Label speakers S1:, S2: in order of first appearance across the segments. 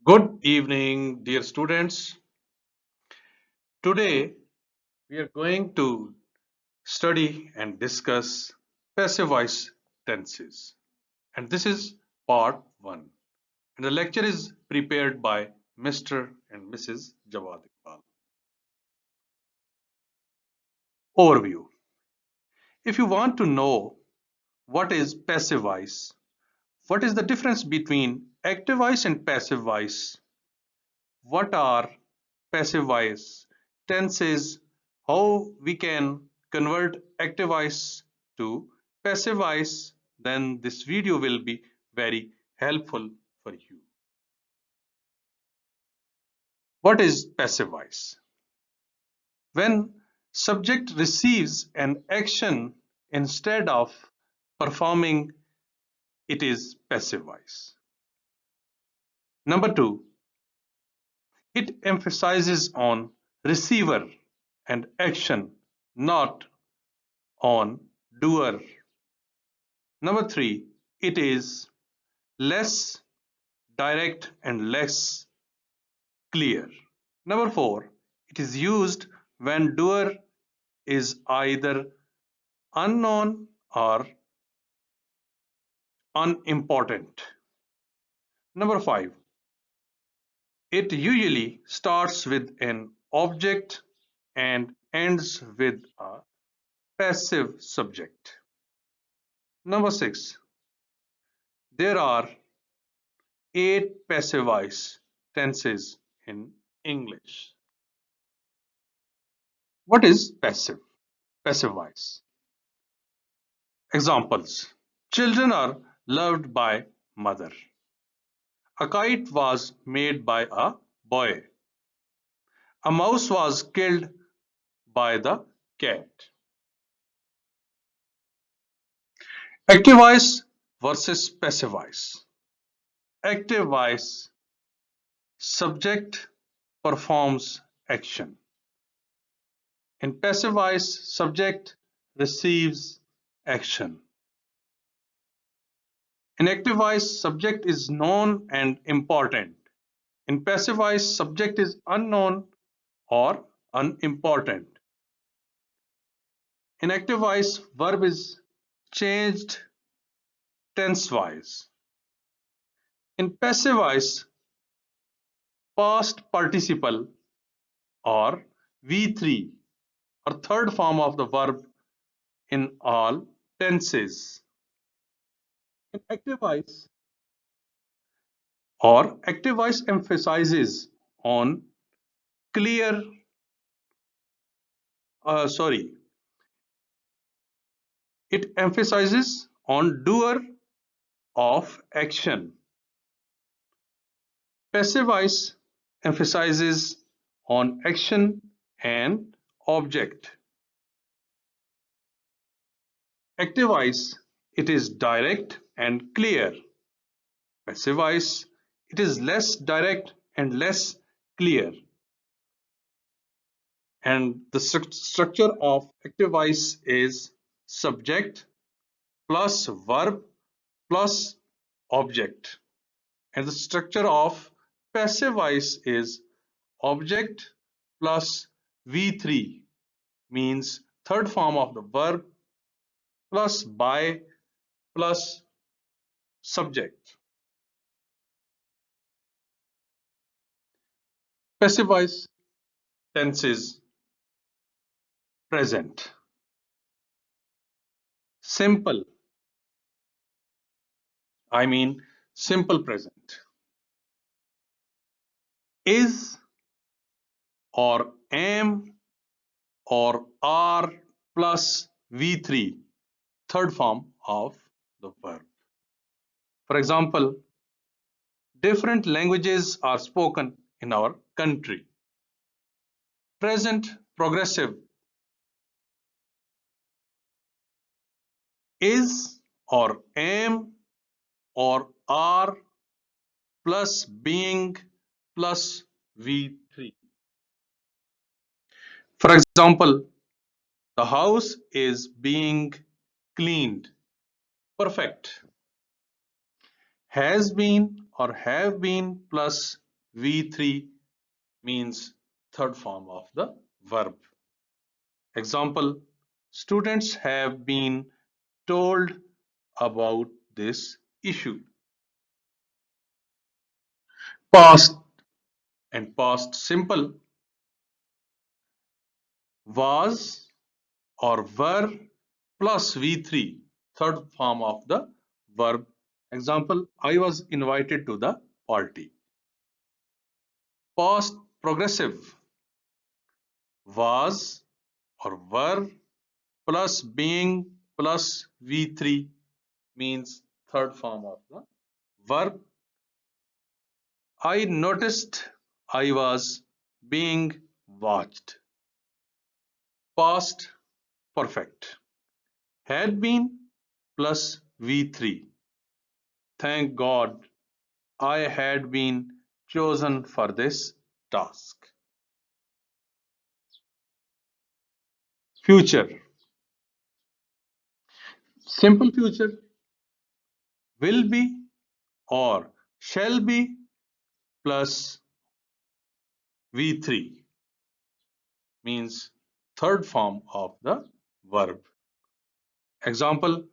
S1: Good evening, dear students. Today we are going to study and discuss passive voice tenses. And this is part 1. And the lecture is prepared by Mr. and Mrs. Jawad Iqbal. Overview. If you want to know what is passive voice, what is the difference between active voice and passive voice, what are passive voice tenses, how we can convert active voice to passive voice, then this video will be very helpful for you. What is passive voice? When subject receives an action instead of performing, it is passive voice. Number 2, it emphasizes on receiver and action, not on doer. Number 3, it is less direct and less clear. Number 4, it is used when doer is either unknown or unimportant. Number 5, it usually starts with an object and ends with a passive subject. Number 6, there are 8 passive voice tenses in English. What is passive? Passive voice. Examples. Children are loved by mother. A kite was made by a boy. A mouse was killed by the cat. Active voice versus passive voice. Active voice, subject performs action. In passive voice, subject receives action. In active voice, subject is known and important. In passive voice, subject is unknown or unimportant. In active voice, verb is changed tense wise. In passive voice, past participle or V3 or third form of the verb in all tenses. In active voice emphasizes on clear, sorry, it emphasizes on doer of action. Passive voice emphasizes on action and object. Active voice, it is direct and clear. Passive voice, it is less direct and less clear. And the structure of active voice is subject plus verb plus object. And the structure of passive voice is object plus V3, means third form of the verb plus by plus subject. Passive voice tenses: present, simple, I mean simple present, is or am or are plus V3, third form of the verb. For example, different languages are spoken in our country. Present progressive is or am or are plus being plus V3. For example, the house is being cleaned. Perfect. Has been or have been plus V3 means third form of the verb. Example, students have been told about this issue. Past and past simple, was or were plus V3, third form of the verb. Example, I was invited to the party. Past progressive, was or were plus being plus V3 means third form of the verb. I noticed I was being watched. Past perfect, had been plus V3. Thank God I had been chosen for this task. Future, simple future, will be or shall be plus V3 means third form of the verb. Example,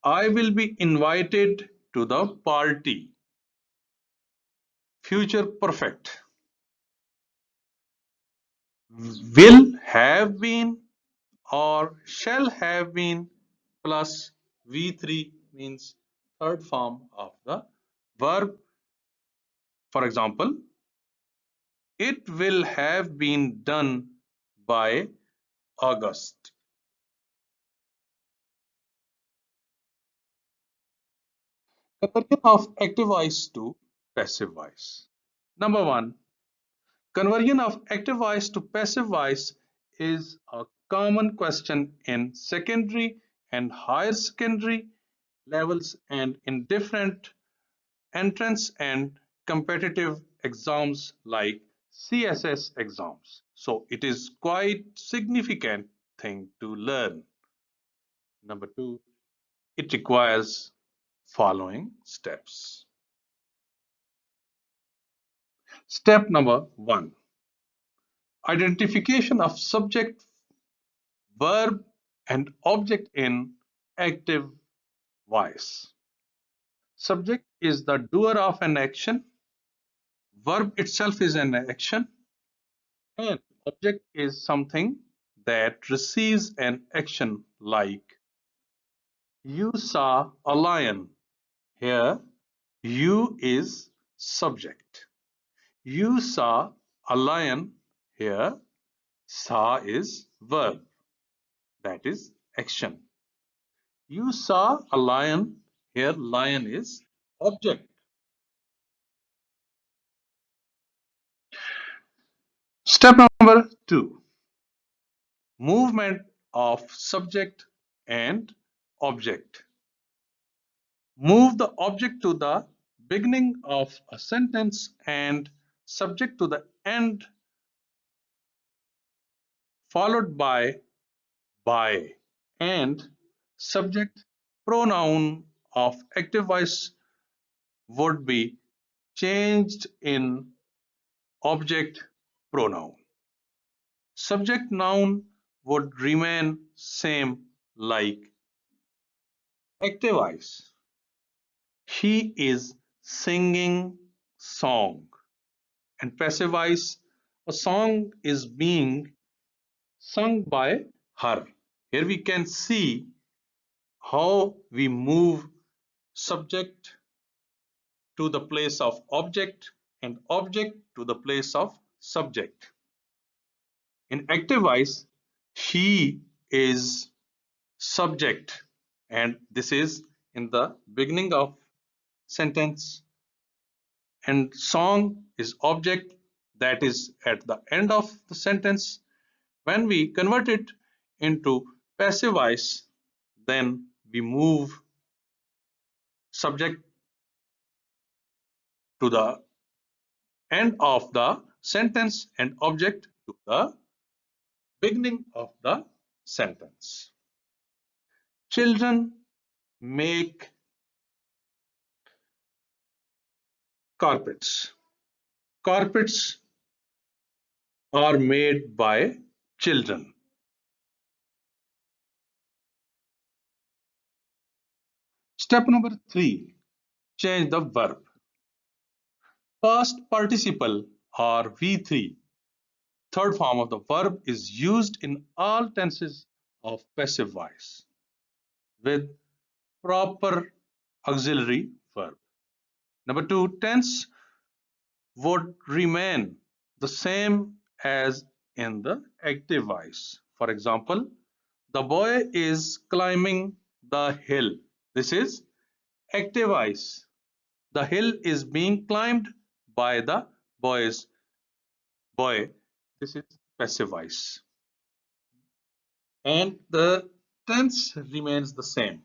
S1: I will be invited to the party. Future perfect, will have been or shall have been plus V3 means third form of the verb. For example, it will have been done by August. Conversion of active voice to passive voice. Number one, conversion of active voice to passive voice is a common question in secondary and higher secondary levels and in different entrance and competitive exams like CSS exams. So it is quite significant thing to learn. Number two, it requires following steps. Step number one, identification of subject, verb, and object in active voice. Subject is the doer of an action, verb itself is an action, and object is something that receives an action like you saw a lion. Here, you is subject. You saw a lion. Here, saw is verb. That is action. You saw a lion. Here, lion is object. Step number two, movement of subject and object. Move the object to the beginning of a sentence and subject to the end, followed by, and subject pronoun of active voice would be changed in object pronoun. Subject noun would remain same like active voice. He is singing song. And passive voice, a song is being sung by her. Here we can see how we move subject to the place of object and object to the place of subject. In active voice, she is subject, and this is in the beginning of sentence, and song is object, that is at the end of the sentence. When we convert it into passive voice, then we move subject to the end of the sentence and object to the beginning of the sentence. Children make carpets. Carpets are made by children. Step number 3, change the verb. Past participle or V3, third form of the verb, is used in all tenses of passive voice with proper auxiliary verb. Number 2, tense would remain the same as in the active voice. For example, the boy is climbing the hill. This is active voice. The hill is being climbed by the boy. This is passive voice. And the tense remains the same,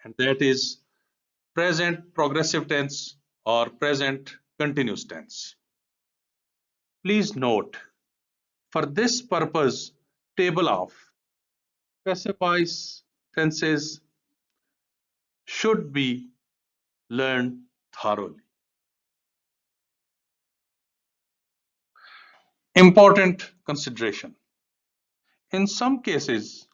S1: and that is present progressive tense or present continuous tense. Please note, for this purpose, table of passive voice tenses should be learned thoroughly. Important consideration. In some cases,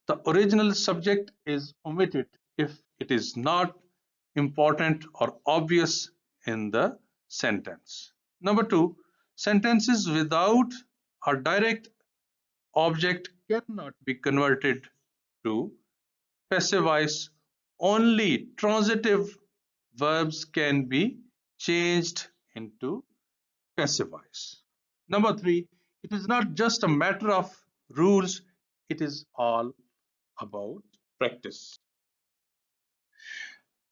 S1: the original subject is omitted if it is not important or obvious in the sentence. Number 2, sentences without a direct object cannot be converted to passive voice. Only transitive verbs can be changed into passive voice. Number 3, it is not just a matter of rules, it is all about practice.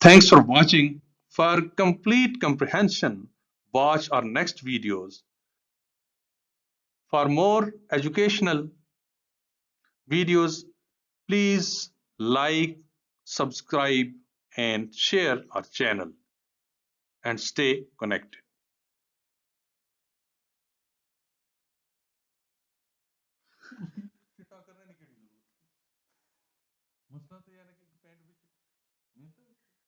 S1: Thanks for watching. For complete comprehension, watch our next videos. For more educational videos, please like, subscribe, and share our channel and stay connected.